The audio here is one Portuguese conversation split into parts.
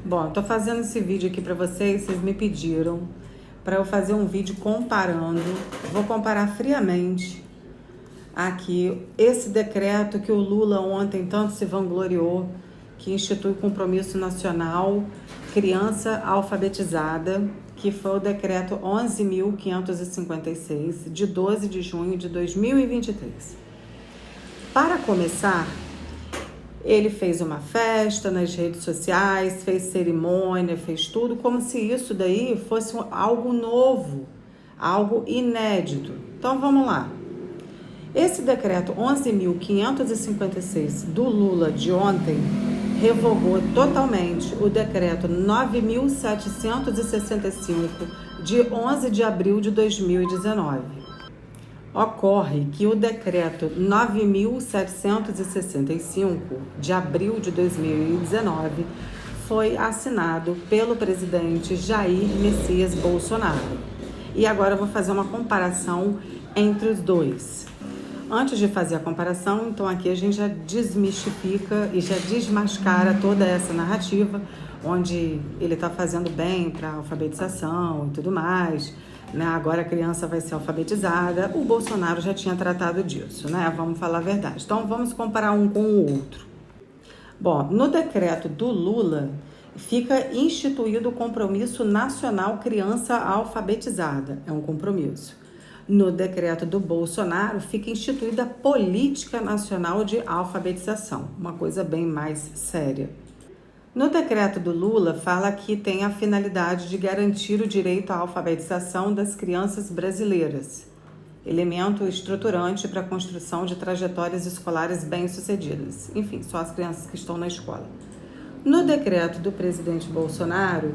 Bom, eu tô fazendo esse vídeo aqui para vocês me pediram para eu fazer um vídeo comparando, vou comparar friamente aqui esse decreto que o Lula ontem tanto se vangloriou, que institui o compromisso nacional criança alfabetizada, que foi o decreto 11.556, de 12 de junho de 2023. Para começar, ele fez uma festa nas redes sociais, fez cerimônia, fez tudo como se isso daí fosse algo novo, algo inédito. Então vamos lá. Esse decreto 11.556 do Lula de ontem revogou totalmente o decreto 9.765 de 11 de abril de 2019. Ocorre que o decreto 9.765 de abril de 2019 foi assinado pelo presidente Jair Messias Bolsonaro. E agora eu vou fazer uma comparação entre os dois. Antes de fazer a comparação, então aqui a gente já desmistifica e já desmascara toda essa narrativa, onde ele está fazendo bem para a alfabetização e tudo mais, né? Agora a criança vai ser alfabetizada. O Bolsonaro já tinha tratado disso, né? Vamos falar a verdade. Então vamos comparar um com o outro. Bom, no decreto do Lula fica instituído o Compromisso Nacional Criança Alfabetizada. É um compromisso. No decreto do Bolsonaro fica instituída a Política Nacional de Alfabetização, uma coisa bem mais séria. No decreto do Lula fala que tem a finalidade de garantir o direito à alfabetização das crianças brasileiras, elemento estruturante para a construção de trajetórias escolares bem-sucedidas. Enfim, só as crianças que estão na escola. No decreto do presidente Bolsonaro,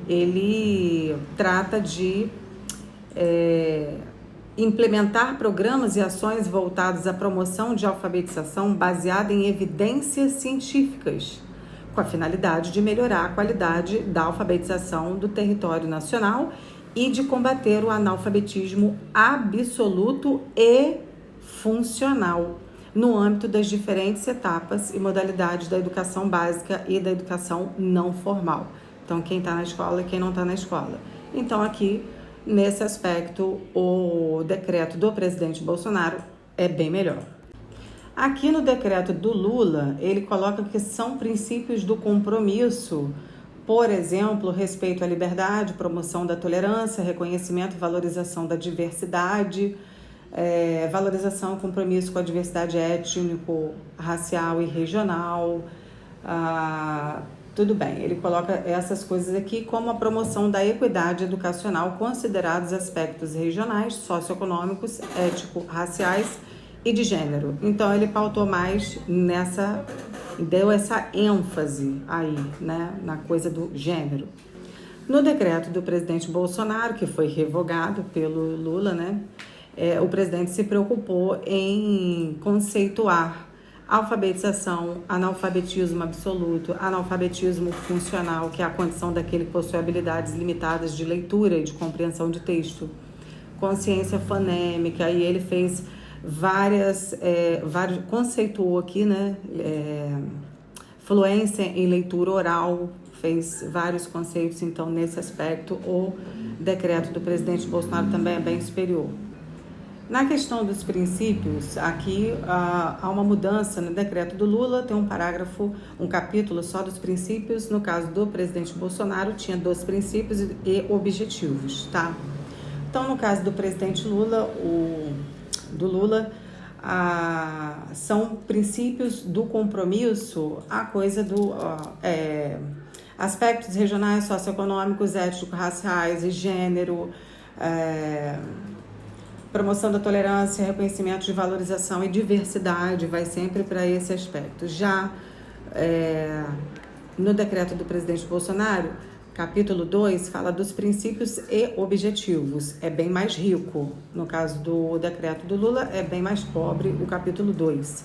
ele trata de implementar programas e ações voltados à promoção de alfabetização baseada em evidências científicas, com a finalidade de melhorar a qualidade da alfabetização do território nacional e de combater o analfabetismo absoluto e funcional no âmbito das diferentes etapas e modalidades da educação básica e da educação não formal. Então, quem está na escola e quem não está na escola. Então, aqui, nesse aspecto, o decreto do presidente Bolsonaro é bem melhor. Aqui no decreto do Lula, ele coloca que são princípios do compromisso, por exemplo, respeito à liberdade, promoção da tolerância, reconhecimento e valorização da diversidade, valorização e compromisso com a diversidade étnico, racial e regional. Tudo bem, ele coloca essas coisas aqui como a promoção da equidade educacional, considerados aspectos regionais, socioeconômicos, étnico-raciais e de gênero. Então, ele pautou mais nessa, deu essa ênfase aí, né, na coisa do gênero. No decreto do presidente Bolsonaro, que foi revogado pelo Lula, né, o presidente se preocupou em conceituar alfabetização, analfabetismo absoluto, analfabetismo funcional, que é a condição daquele que possui habilidades limitadas de leitura e de compreensão de texto, consciência fonêmica, e ele fez conceituou aqui, né, fluência em leitura oral, fez vários conceitos. Então, nesse aspecto, o decreto do presidente Bolsonaro também é bem superior. Na questão dos princípios, aqui há uma mudança no decreto do Lula, tem um parágrafo, um capítulo só dos princípios. No caso do presidente Bolsonaro, tinha 2 princípios e objetivos, tá? Então, no caso do presidente Lula, são princípios do compromisso, a coisa do aspectos regionais, socioeconômicos, étnico-raciais e gênero, promoção da tolerância, reconhecimento de valorização e diversidade, vai sempre para esse aspecto. Já no decreto do presidente Bolsonaro, capítulo 2, fala dos princípios e objetivos. É bem mais rico. No caso do decreto do Lula, é bem mais pobre o capítulo 2.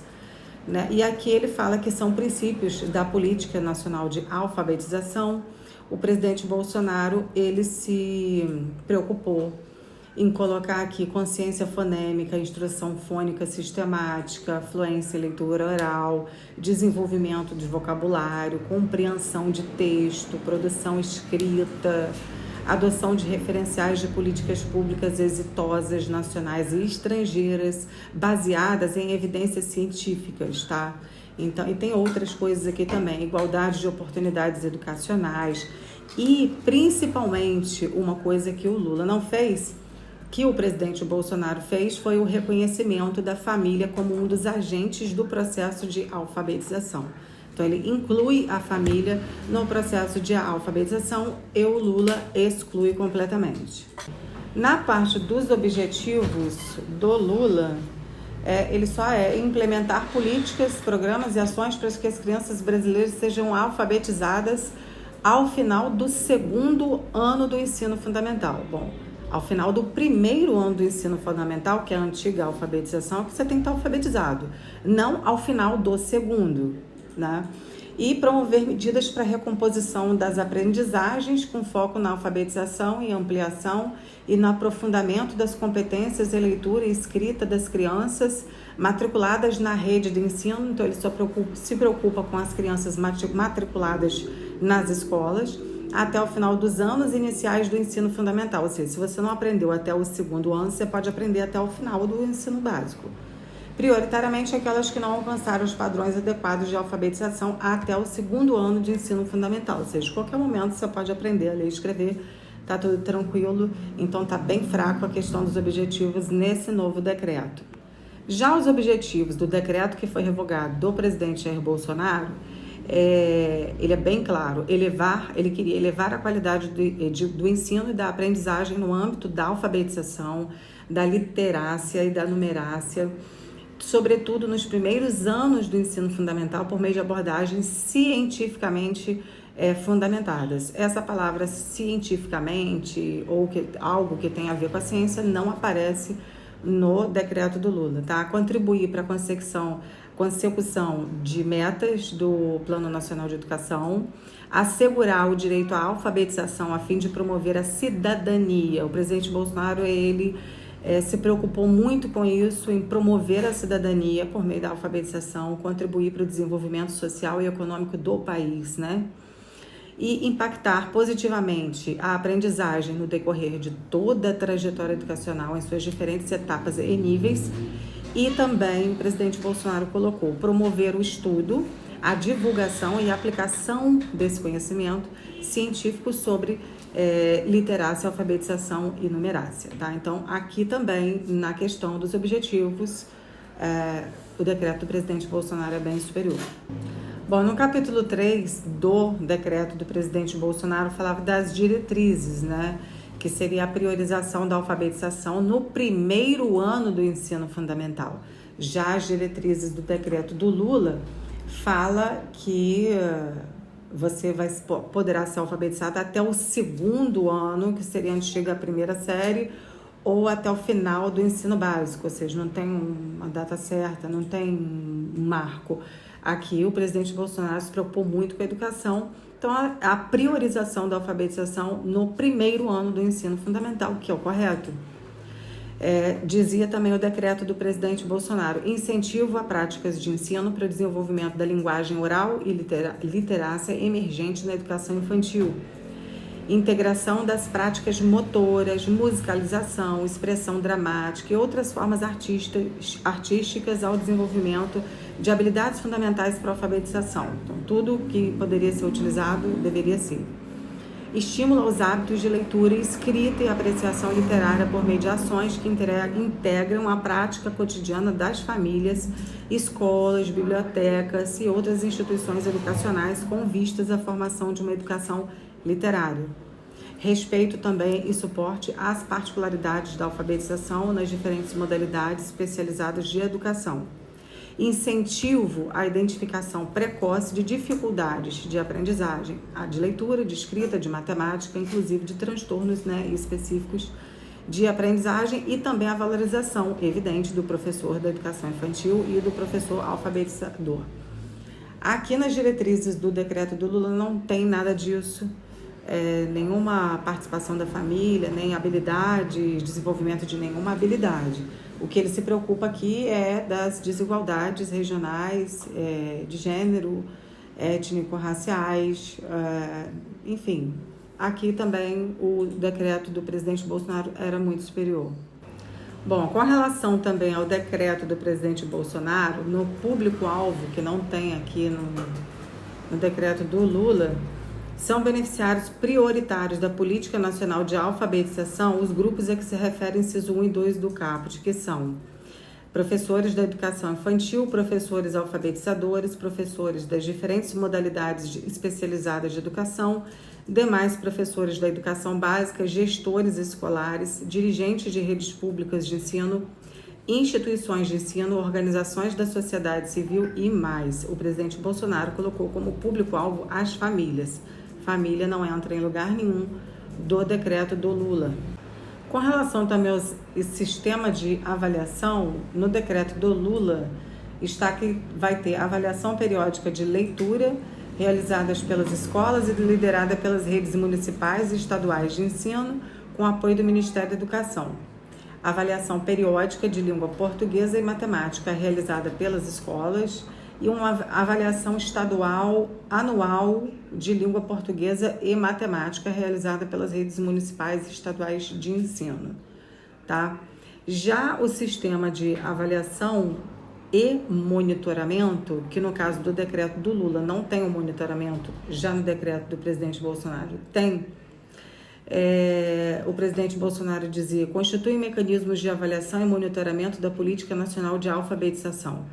Né? E aqui ele fala que são princípios da Política Nacional de Alfabetização. O presidente Bolsonaro, ele se preocupou em colocar aqui consciência fonêmica, instrução fônica sistemática, fluência em leitura oral, desenvolvimento de vocabulário, compreensão de texto, produção escrita, adoção de referenciais de políticas públicas exitosas, nacionais e estrangeiras, baseadas em evidências científicas, tá? Então, e tem outras coisas aqui também, igualdade de oportunidades educacionais e, principalmente, uma coisa que o Lula não fez, que o presidente Bolsonaro fez, foi o reconhecimento da família como um dos agentes do processo de alfabetização. Então, ele inclui a família no processo de alfabetização e o Lula exclui completamente. Na parte dos objetivos do Lula, ele só implementar políticas, programas e ações para que as crianças brasileiras sejam alfabetizadas ao final do segundo ano do ensino fundamental. Bom, ao final do primeiro ano do ensino fundamental, que é a antiga alfabetização, que você tem que estar alfabetizado, não ao final do segundo, né? E promover medidas para recomposição das aprendizagens com foco na alfabetização e ampliação e no aprofundamento das competências em leitura e escrita das crianças matriculadas na rede de ensino. Então, ele se preocupa com as crianças matriculadas nas escolas até o final dos anos iniciais do ensino fundamental. Ou seja, se você não aprendeu até o segundo ano, você pode aprender até o final do ensino básico. Prioritariamente aquelas que não alcançaram os padrões adequados de alfabetização até o segundo ano de ensino fundamental. Ou seja, em qualquer momento você pode aprender a ler e escrever, tá tudo tranquilo. Então tá bem fraco a questão dos objetivos nesse novo decreto. Já os objetivos do decreto que foi revogado do presidente Jair Bolsonaro, ele é bem claro, ele queria elevar a qualidade do ensino e da aprendizagem no âmbito da alfabetização, da literácia e da numerácia, sobretudo nos primeiros anos do ensino fundamental, por meio de abordagens cientificamente fundamentadas. Essa palavra cientificamente, ou algo que tem a ver com a ciência, não aparece no decreto do Lula, tá? Contribuir para a consecução de metas do Plano Nacional de Educação, assegurar o direito à alfabetização a fim de promover a cidadania. O presidente Bolsonaro, ele se preocupou muito com isso, em promover a cidadania por meio da alfabetização, contribuir para o desenvolvimento social e econômico do país, né? E impactar positivamente a aprendizagem no decorrer de toda a trajetória educacional em suas diferentes etapas e níveis. E também o presidente Bolsonaro colocou promover o estudo, a divulgação e a aplicação desse conhecimento científico sobre literácia, alfabetização e numerácia, tá? Então, aqui também, na questão dos objetivos, o decreto do presidente Bolsonaro é bem superior. Bom, no capítulo 3 do decreto do presidente Bolsonaro, falava das diretrizes, né? Que seria a priorização da alfabetização no primeiro ano do ensino fundamental. Já as diretrizes do decreto do Lula fala que você poderá ser alfabetizado até o segundo ano, que seria a antiga primeira série, ou até o final do ensino básico, ou seja, não tem uma data certa, não tem um marco. Aqui o presidente Bolsonaro se preocupou muito com a educação, então a priorização da alfabetização no primeiro ano do ensino fundamental, que é o correto. Dizia também o decreto do presidente Bolsonaro: incentivo a práticas de ensino para o desenvolvimento da linguagem oral e literácia emergente na educação infantil. Integração das práticas motoras, musicalização, expressão dramática e outras formas artísticas ao desenvolvimento de habilidades fundamentais para a alfabetização. Então, tudo que poderia ser utilizado deveria ser. Estímulo aos hábitos de leitura, escrita e apreciação literária por meio de ações que integram a prática cotidiana das famílias, escolas, bibliotecas e outras instituições educacionais com vistas à formação de uma educação literária. Respeito também e suporte às particularidades da alfabetização nas diferentes modalidades especializadas de educação. Incentivo à identificação precoce de dificuldades de aprendizagem, de leitura, de escrita, de matemática, inclusive de transtornos específicos de aprendizagem, e também a valorização evidente do professor da educação infantil e do professor alfabetizador. Aqui nas diretrizes do decreto do Lula não tem nada disso, nenhuma participação da família, nem habilidade, desenvolvimento de nenhuma habilidade. O que ele se preocupa aqui é das desigualdades regionais, de gênero, étnico-raciais, enfim. Aqui também o decreto do presidente Bolsonaro era muito superior. Bom, com relação também ao decreto do presidente Bolsonaro, no público-alvo, que não tem aqui no decreto do Lula, são beneficiários prioritários da Política Nacional de Alfabetização os grupos a que se referem inciso 1 e 2 do caput, que são professores da educação infantil, professores alfabetizadores, professores das diferentes modalidades especializadas de educação, demais professores da educação básica, gestores escolares, dirigentes de redes públicas de ensino, instituições de ensino, organizações da sociedade civil e mais. O presidente Bolsonaro colocou como público-alvo as famílias. Família não entra em lugar nenhum do decreto do Lula. Com relação também ao sistema de avaliação, no decreto do Lula está que vai ter avaliação periódica de leitura realizadas pelas escolas e liderada pelas redes municipais e estaduais de ensino, com apoio do Ministério da Educação. Avaliação periódica de língua portuguesa e matemática realizada pelas escolas e uma avaliação estadual anual de língua portuguesa e matemática realizada pelas redes municipais e estaduais de ensino, tá? Já o sistema de avaliação e monitoramento, que no caso do decreto do Lula não tem o monitoramento, já no decreto do presidente Bolsonaro tem. O presidente Bolsonaro dizia: constitui mecanismos de avaliação e monitoramento da Política Nacional de Alfabetização,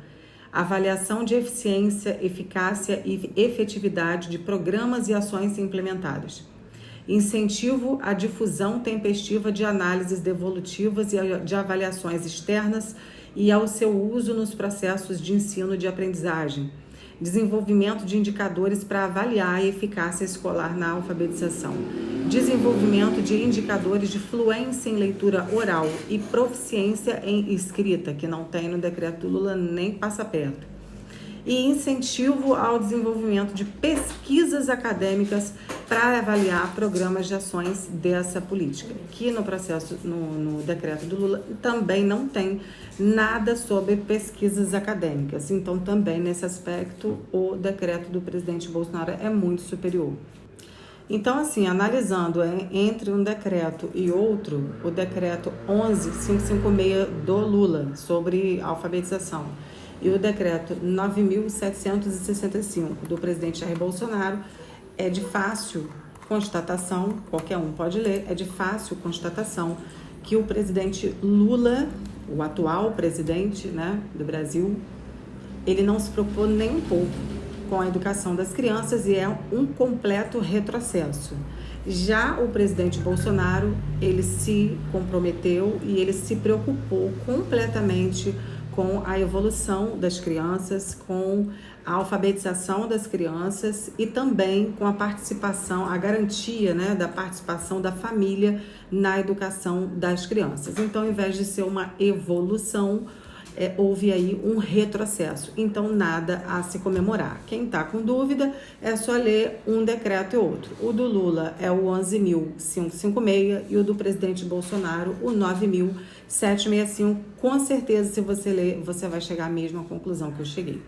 avaliação de eficiência, eficácia e efetividade de programas e ações implementadas, incentivo à difusão tempestiva de análises devolutivas e de avaliações externas e ao seu uso nos processos de ensino e de aprendizagem, desenvolvimento de indicadores para avaliar a eficácia escolar na alfabetização, desenvolvimento de indicadores de fluência em leitura oral e proficiência em escrita, que não tem no decreto do Lula nem passa perto, e incentivo ao desenvolvimento de pesquisas acadêmicas para avaliar programas de ações dessa política, que no processo, no decreto do Lula também não tem nada sobre pesquisas acadêmicas. Então, também nesse aspecto, o decreto do presidente Bolsonaro é muito superior. Então, assim, analisando entre um decreto e outro, o decreto 11.556 do Lula sobre alfabetização e o decreto 9.765 do presidente Jair Bolsonaro, é de fácil constatação, qualquer um pode ler, é de fácil constatação que o presidente Lula, o atual presidente, né, do Brasil, ele não se preocupou nem um pouco com a educação das crianças e é um completo retrocesso. Já o presidente Bolsonaro, ele se comprometeu e ele se preocupou completamente com a evolução das crianças, com a alfabetização das crianças e também com a participação, a garantia, né, da participação da família na educação das crianças. Então, ao invés de ser uma evolução, houve aí um retrocesso. Então, nada a se comemorar. Quem está com dúvida é só ler um decreto e outro. O do Lula é o 11.556 e o do presidente Bolsonaro o 9.765. Com certeza, se você ler, você vai chegar à mesma conclusão que eu cheguei.